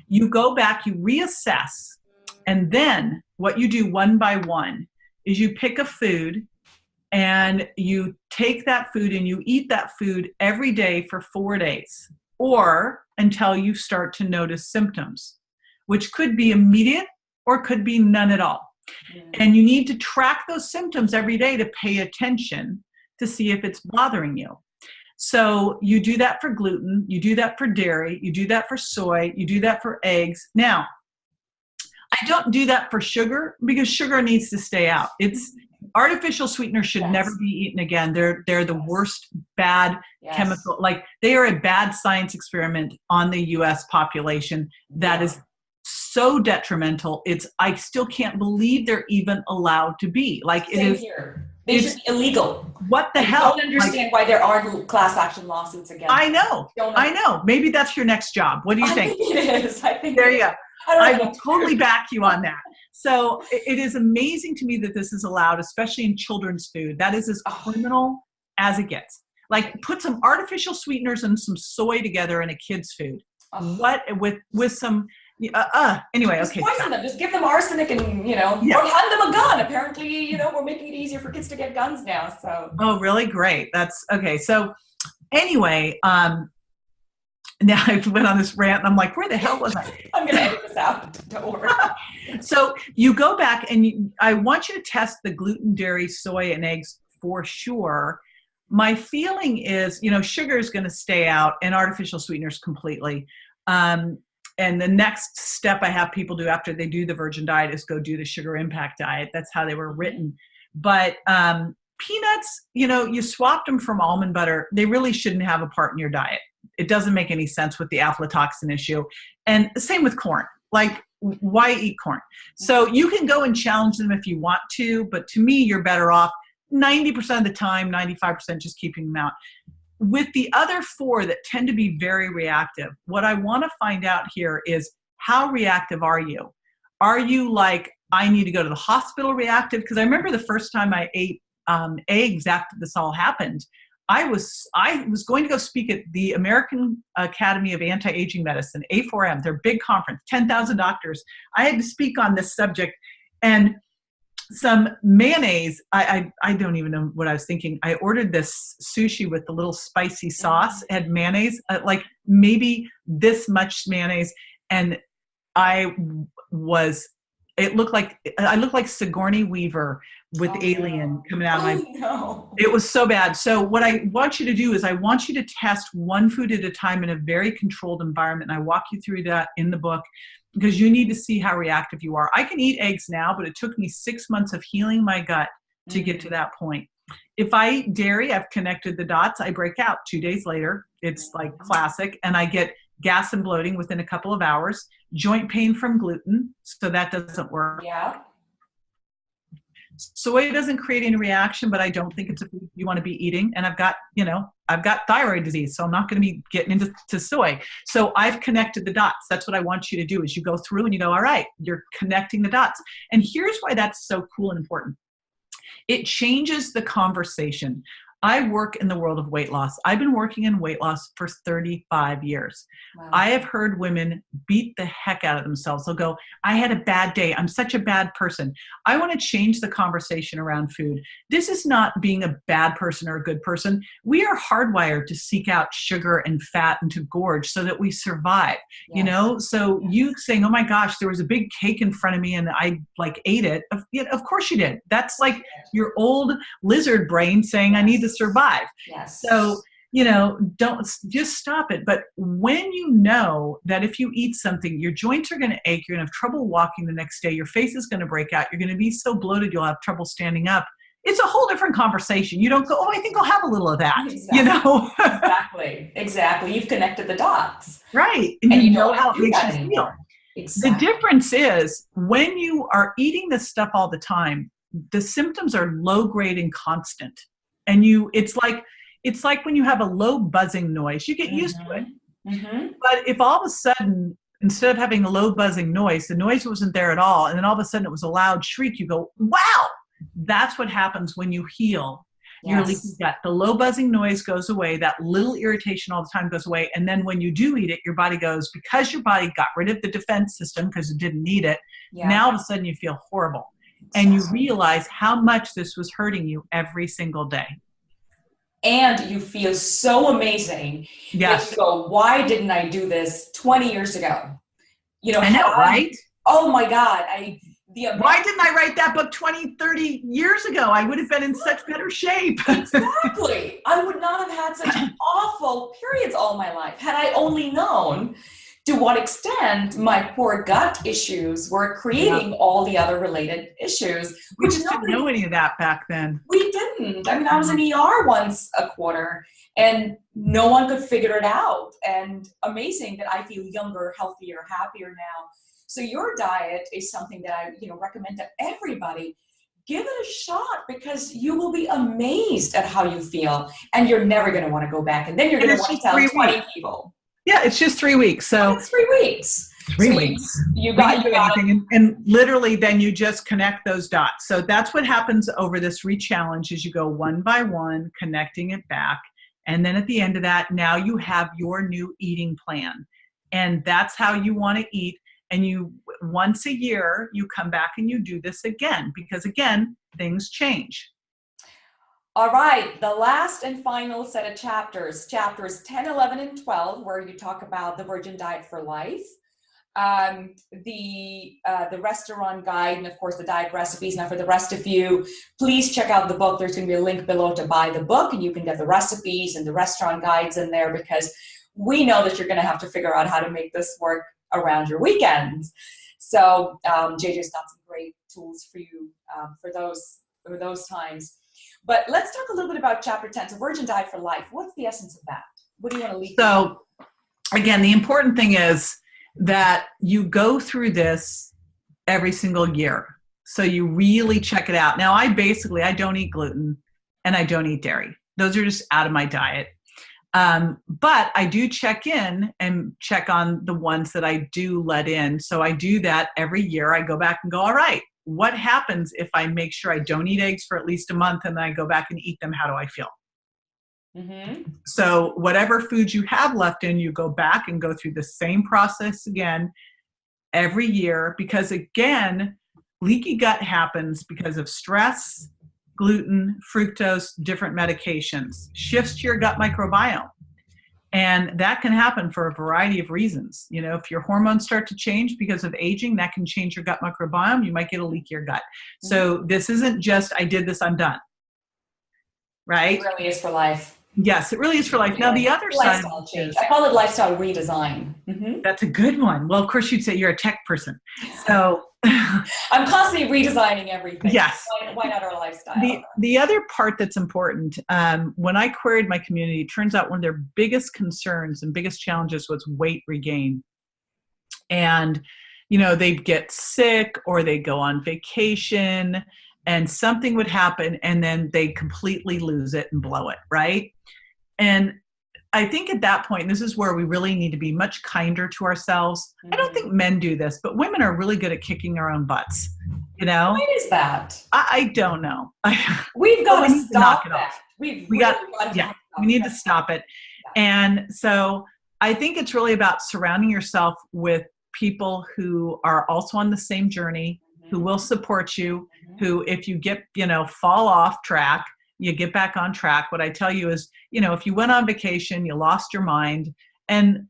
you go back, you reassess. And then what you do one by one is you pick a food and you take that food and you eat that food every day for 4 days or until you start to notice symptoms, which could be immediate or could be none at all. And you need to track those symptoms every day to pay attention to see if it's bothering you. So you do that for gluten, you do that for dairy, you do that for soy, you do that for eggs. Now, I don't do that for sugar because sugar needs to stay out. Artificial sweeteners should never be eaten again. They're the worst bad chemical. Like they are a bad science experiment on the U.S. population that is so detrimental. I still can't believe they're even allowed to be. Like it is. Here. They should be illegal. What the hell? I don't understand why there aren't class action lawsuits again. I know. Maybe that's your next job. What do you think? I think it is. There you go. I will totally back you on that. So it is amazing to me that this is allowed, especially in children's food. That is as criminal as it gets. Like put some artificial sweeteners and some soy together in a kid's food. What with some anyway, just okay. Poison them. Just give them arsenic and or hand them a gun. Apparently, we're making it easier for kids to get guns now. So oh, really? Great. That's okay. So anyway, now I went on this rant and I'm like, where the hell was I? I'm going to edit this out. Don't worry. So you go back and I want you to test the gluten, dairy, soy, and eggs for sure. My feeling is, sugar is going to stay out and artificial sweeteners completely. And the next step I have people do after they do the virgin diet is go do the sugar impact diet. That's how they were written. But peanuts, you swapped them from almond butter. They really shouldn't have a part in your diet. It doesn't make any sense with the aflatoxin issue. And same with corn. Like, why eat corn? So you can go and challenge them if you want to, but to me, you're better off 90% of the time, 95% just keeping them out. With the other 4 that tend to be very reactive, what I want to find out here is how reactive are you? Are you like, I need to go to the hospital reactive? Because I remember the first time I ate eggs after this all happened, I was going to go speak at the American Academy of Anti-Aging Medicine, A4M, their big conference, 10,000 doctors. I had to speak on this subject, and some mayonnaise, I don't even know what I was thinking. I ordered this sushi with the little spicy sauce, it had mayonnaise, like maybe this much mayonnaise, and I looked like Sigourney Weaver with Alien coming out of my. No. It was so bad. So what I want you to do is I want you to test one food at a time in a very controlled environment. And I walk you through that in the book because you need to see how reactive you are. I can eat eggs now, but it took me 6 months of healing my gut to get to that point. If I eat dairy, I've connected the dots. I break out 2 days later. It's like classic. And I get gas and bloating within a couple of hours, joint pain from gluten. So that doesn't work. Yeah. Soy doesn't create any reaction, but I don't think it's a food you want to be eating. And I've got, I've got thyroid disease, so I'm not going to be getting into soy. So I've connected the dots. That's what I want you to do is you go through and you go, all right, you're connecting the dots. And here's why that's so cool and important. It changes the conversation. I work in the world of weight loss. I've been working in weight loss for 35 years. Wow. I have heard women beat the heck out of themselves. They'll go, I had a bad day. I'm such a bad person. I want to change the conversation around food. This is not being a bad person or a good person. We are hardwired to seek out sugar and fat and to gorge so that we survive, you know? So you saying, oh my gosh, there was a big cake in front of me and I ate it. Of course you did. That's like your old lizard brain saying, I need to survive. Yes. So, don't just stop it. But when you know that if you eat something, your joints are going to ache, you're going to have trouble walking the next day, your face is going to break out, you're going to be so bloated, you'll have trouble standing up. It's a whole different conversation. You don't go, oh, I think I'll have a little of that, Exactly. You've connected the dots. Right. And you know how it makes you feel. Exactly. The difference is when you are eating this stuff all the time, the symptoms are low grade and constant. And it's like when you have a low buzzing noise, you get used to it. Mm-hmm. But if all of a sudden, instead of having a low buzzing noise, the noise wasn't there at all, and then all of a sudden it was a loud shriek, you go, wow, that's what happens when you heal your leaky gut. The low buzzing noise goes away, that little irritation all the time goes away, and then when you do eat it, your body goes, because your body got rid of the defense system because it didn't need it, now all of a sudden you feel horrible. And you realize how much this was hurting you every single day. And you feel so amazing. Yes. You go, why didn't I do this 20 years ago? I know, right? Oh my God. Why didn't I write that book 20, 30 years ago? I would have been in such better shape. Exactly. I would not have had such awful periods all my life had I only known to what extent my poor gut issues were creating all the other related issues. We just didn't know any of that back then. We didn't. I mean, I was in ER once a quarter and no one could figure it out. And amazing that I feel younger, healthier, happier now. So your diet is something that I recommend to everybody. Give it a shot because you will be amazed at how you feel. And you're never going to want to go back. And then you're going to want to tell 20 people. Yeah, it's just 3 weeks. So it's 3 weeks. 3 weeks. You got anything, and literally then you just connect those dots. So that's what happens over this re-challenge is you go one by one, connecting it back. And then at the end of that, now you have your new eating plan. And that's how you want to eat. And you, once a year, you come back and you do this again, because again, things change. All right, the last and final set of chapters 10, 11, and 12, where you talk about the Virgin Diet for Life, the restaurant guide, and of course the diet recipes. Now for the rest of you, please check out the book. There's going to be a link below to buy the book, and you can get the recipes and the restaurant guides in there, because we know that you're going to have to figure out how to make this work around your weekends. So JJ's got some great tools for you for those times. But let's talk a little bit about chapter 10. So Virgin Diet for Life. What's the essence of that? What do you want to leave? So again, the important thing is that you go through this every single year. So you really check it out. Now, I don't eat gluten and I don't eat dairy. Those are just out of my diet. But I do check in and check on the ones that I do let in. So I do that every year. I go back and go, all right, what happens if I make sure I don't eat eggs for at least a month and then I go back and eat them? How do I feel? Mm-hmm. So whatever foods you have left in, you go back and go through the same process again every year, because again, leaky gut happens because of stress, gluten, fructose, different medications, shifts to your gut microbiome. And that can happen for a variety of reasons. If your hormones start to change because of aging, that can change your gut microbiome. You might get a leakier gut. Mm-hmm. So this isn't just, I did this, I'm done. Right? It really is for life. Yes, it really is for life. Now, the other side change. I call it lifestyle redesign. Mm-hmm. That's a good one. Well, of course, you'd say you're a tech person. So I'm constantly redesigning everything. Yes. Why not our lifestyle? The other part that's important, when I queried my community, it turns out one of their biggest concerns and biggest challenges was weight regain. And, they'd get sick or they'd go on vacation and something would happen and then they completely lose it and blow it, right? And I think at that point, this is where we really need to be much kinder to ourselves. I don't think men do this, but women are really good at kicking our own butts. Why is that? I don't know. We've got to stop that. We need to stop it. Yeah. And so I think it's really about surrounding yourself with people who are also on the same journey, who will support you, who, if you get, fall off track, you get back on track. What I tell you is, if you went on vacation, you lost your mind, and,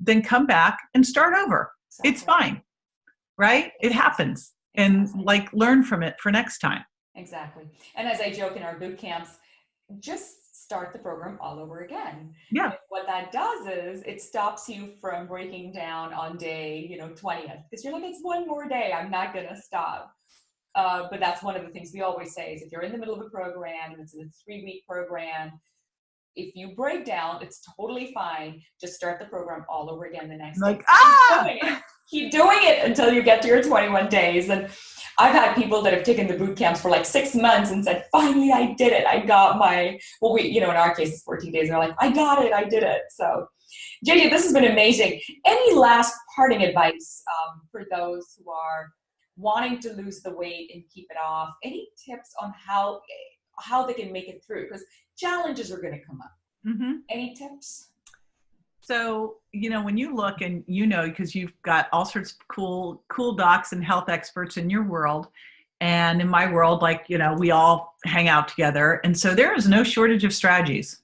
then come back and start over. Exactly. It's fine, right? It happens. And learn from it for next time. Exactly. And as I joke in our boot camps, just start the program all over again. Yeah. And what that does is it stops you from breaking down on day, 20th, because you're like, it's one more day. I'm not going to stop. But that's one of the things we always say is if you're in the middle of a program and it's a 3-week program, if you break down, it's totally fine. Just start the program all over again the next day. Keep doing it until you get to your 21 days. And I've had people that have taken the boot camps for 6 months and said, finally, I did it. I got my, in our case, it's 14 days. They're like, I got it. I did it. So, JJ, this has been amazing. Any last parting advice for those who are wanting to lose the weight and keep it off? Any tips on how they can make it through? Because challenges are going to come up. Mm-hmm. Any tips? So, when you look and because you've got all sorts of cool docs and health experts in your world, and in my world, we all hang out together. And so there is no shortage of strategies.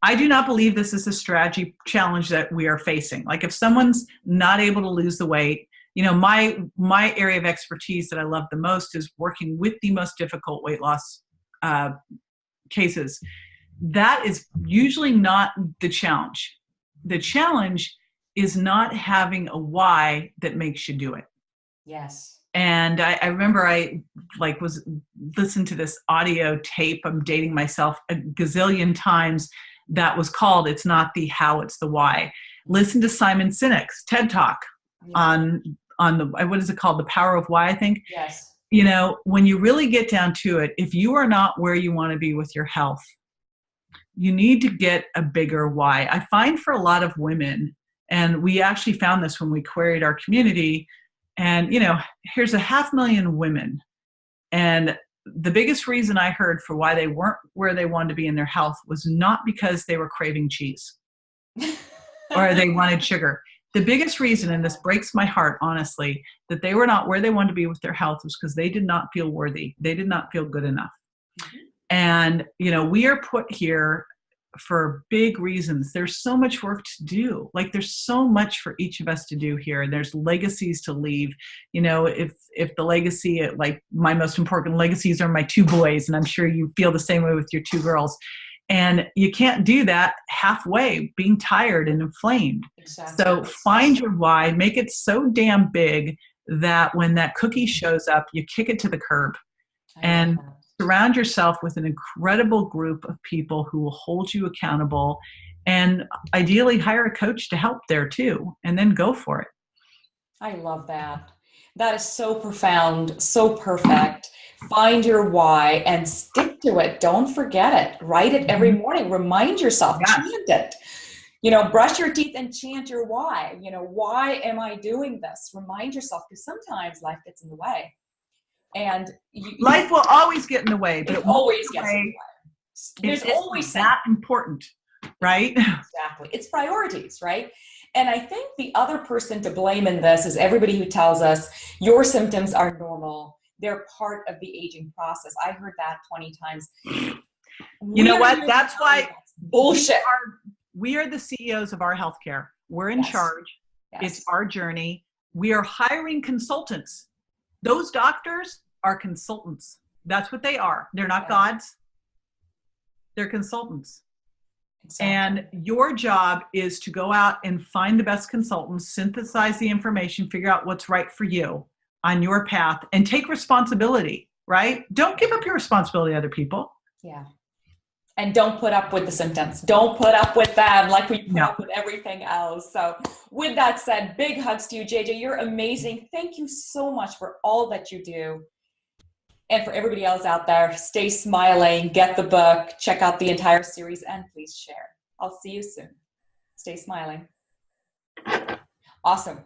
I do not believe this is a strategy challenge that we are facing. If someone's not able to lose the weight, my area of expertise that I love the most is working with the most difficult weight loss cases. That is usually not the challenge. The challenge is not having a why that makes you do it. Yes. And I remember I was listening to this audio tape. I'm dating myself a gazillion times. That was called "It's Not the How, It's the Why." Listen to Simon Sinek's TED Talk on the, what is it called? The Power of Why, I think. Yes. When you really get down to it, if you are not where you want to be with your health, you need to get a bigger why. I find for a lot of women, and we actually found this when we queried our community, and, here's 500,000 women. And the biggest reason I heard for why they weren't where they wanted to be in their health was not because they were craving cheese or they wanted sugar. The biggest reason, and this breaks my heart, honestly, that they were not where they wanted to be with their health was because they did not feel worthy. They did not feel good enough. Mm-hmm. And, we are put here for big reasons. There's so much work to do. There's so much for each of us to do here. And there's legacies to leave. If the legacy, my most important legacies are my 2 boys, and I'm sure you feel the same way with your 2 girls. And you can't do that halfway, being tired and inflamed. Exactly. So find your why, make it so damn big that when that cookie shows up, you kick it to the curb. And surround yourself with an incredible group of people who will hold you accountable, and ideally hire a coach to help there too, and then go for it. I love that. That is so profound, so perfect. Find your why and stick to it. Don't forget it. Write it every morning. Remind yourself, chant it. Brush your teeth and chant your why. Why am I doing this? Remind yourself, because sometimes life gets in the way. And life will always get in the way, but it always gets in the way. There's always that important, right? Exactly. It's priorities, right? And I think the other person to blame in this is everybody who tells us your symptoms are normal. They're part of the aging process. I heard that 20 times. You know what? That's why bullshit. We are the CEOs of our healthcare. We're in charge. Yes. It's our journey. We are hiring consultants. Those doctors are consultants. That's what they are. They're not gods. They're consultants. Exactly. And your job is to go out and find the best consultants, synthesize the information, figure out what's right for you on your path, and take responsibility, right? Don't give up your responsibility to other people. Yeah. And don't put up with the symptoms. Don't put up with them like we put up with everything else. So with that said, big hugs to you, JJ. You're amazing. Thank you so much for all that you do. And for everybody else out there, stay smiling, get the book, check out the entire series, and please share. I'll see you soon. Stay smiling. Awesome.